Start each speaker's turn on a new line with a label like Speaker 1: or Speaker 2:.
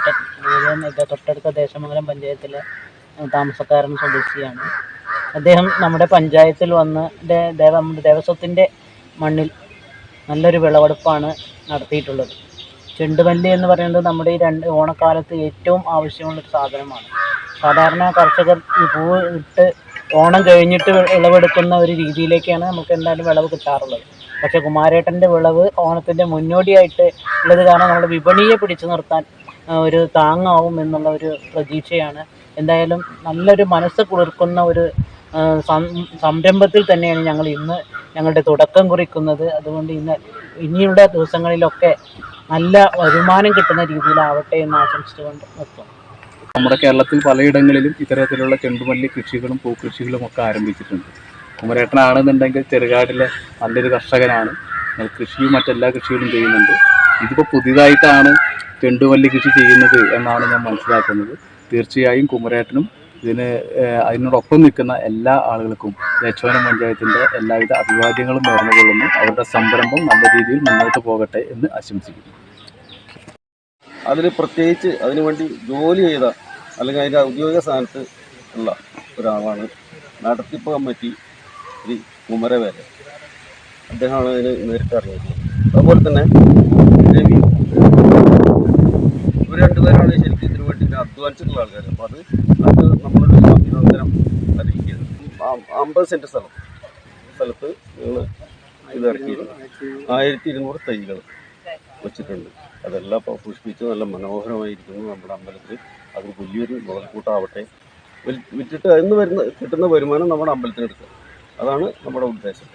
Speaker 1: കുമാരേട്ടൻ. ഇത് തൊട്ടടുത്ത ദേശമംഗലം പഞ്ചായത്തിലെ താമസക്കാരൻ സ്വദേശിയാണ്. അദ്ദേഹം നമ്മുടെ പഞ്ചായത്തിൽ വന്ന് നമ്മുടെ ദേവസ്വത്തിൻ്റെ മണ്ണിൽ നല്ലൊരു വിളവെടുപ്പാണ് നടത്തിയിട്ടുള്ളത്. ചെണ്ടുമല്ലി എന്ന് പറയുന്നത് നമ്മുടെ ഈ ഓണക്കാലത്ത് ഏറ്റവും ആവശ്യമുള്ളൊരു സാധനമാണ്. സാധാരണ കർഷകർ ഈ പൂവ് ഇട്ട് ഓണം കഴിഞ്ഞിട്ട് വിളവെടുക്കുന്ന ഒരു രീതിയിലേക്കാണ് നമുക്ക് എന്തായാലും വിളവ് കിട്ടാറുള്ളത്. പക്ഷേ കുമാരേട്ടൻ്റെ വിളവ് ഓണത്തിൻ്റെ മുന്നോടിയായിട്ട് ഉള്ളത് കാരണം നമ്മുടെ വിപണിയെ പിടിച്ചു നിർത്താൻ ഒരു താങ്ങാവും എന്നുള്ള ഒരു പ്രതീക്ഷയാണ്. എന്തായാലും നല്ലൊരു മനസ്സ് കുളിർക്കുന്ന ഒരു സംരംഭത്തിൽ തന്നെയാണ് ഞങ്ങൾ ഇന്ന് ഞങ്ങളുടെ തുടക്കം കുറിക്കുന്നത്. അതുകൊണ്ട് ഇനിയുള്ള ദിവസങ്ങളിലൊക്കെ നല്ല വരുമാനം കിട്ടുന്ന രീതിയിലാവട്ടെ എന്ന് ആശംസിച്ചുകൊണ്ട് നിർത്തും.
Speaker 2: നമ്മുടെ കേരളത്തിൽ പലയിടങ്ങളിലും ഇത്തരത്തിലുള്ള ചെണ്ടുമല്ലി കൃഷികളും പൂക്കൃഷികളും ഒക്കെ ആരംഭിച്ചിട്ടുണ്ട്. കുമരേട്ടനാണെന്നുണ്ടെങ്കിൽ ചെറുകാടിലെ നല്ലൊരു കർഷകനാണ്. കൃഷിയും മറ്റെല്ലാ കൃഷികളും ചെയ്യുന്നുണ്ട്. ഇതിപ്പോൾ പുതിയതായിട്ടാണ് ചെണ്ടുമല്ലി കൃഷി ചെയ്യുന്നത് എന്നാണ് ഞാൻ മനസ്സിലാക്കുന്നത്. തീർച്ചയായും കുമരേട്ടനും അതിനോടൊപ്പം നിൽക്കുന്ന എല്ലാ ആളുകൾക്കും ദേശവനം പഞ്ചായത്തിൻ്റെ എല്ലാവിധ അഭിവാദ്യങ്ങളും നേർന്നുകൊള്ളുന്നു. അവരുടെ സംരംഭം നല്ല രീതിയിൽ മുന്നോട്ട് പോകട്ടെ എന്ന് ആശംസിക്കുന്നു.
Speaker 3: അതിൽ പ്രത്യേകിച്ച് അതിനുവേണ്ടി ജോലി ചെയ്ത അല്ലെങ്കിൽ അതിൻ്റെ ഔദ്യോഗിക സ്ഥാനത്ത് ഉള്ള ഒരാളാണ് നടത്തിപ്പ് കമ്മിറ്റി ശ്രീ കുമരവേല. അദ്ദേഹമാണ് അതിന് നേരിട്ട് അറിഞ്ഞിട്ടുള്ളത്. അതുപോലെ തന്നെ രവി, ഇവർ രണ്ടുപേരാണ് ശരിക്കും ഇതിനു വേണ്ടി അധ്വാനിച്ചിട്ടുള്ള ആൾക്കാർ. അപ്പോൾ അത് നമ്മളൊരു അഭിനന്ദനം അറിയിക്കുന്നത്. 50 സെൻറ്റ് സ്ഥലത്ത് നിങ്ങൾ ഇത് ഇറക്കിയിരുന്നു. 1200 തൈകൾ വെച്ചിട്ടുണ്ട്. അതെല്ലാം പുഷ്പിച്ച് നല്ല മനോഹരമായിരിക്കുന്നു. നമ്മുടെ അമ്പലത്തിൽ അത് വലിയൊരു മുതൽക്കൂട്ടാവട്ടെ. വിറ്റിട്ട് അതിൽ നിന്ന് കിട്ടുന്ന വരുമാനം നമ്മുടെ അമ്പലത്തിനെടുക്കുക. അതാണ് നമ്മുടെ ഉദ്ദേശം.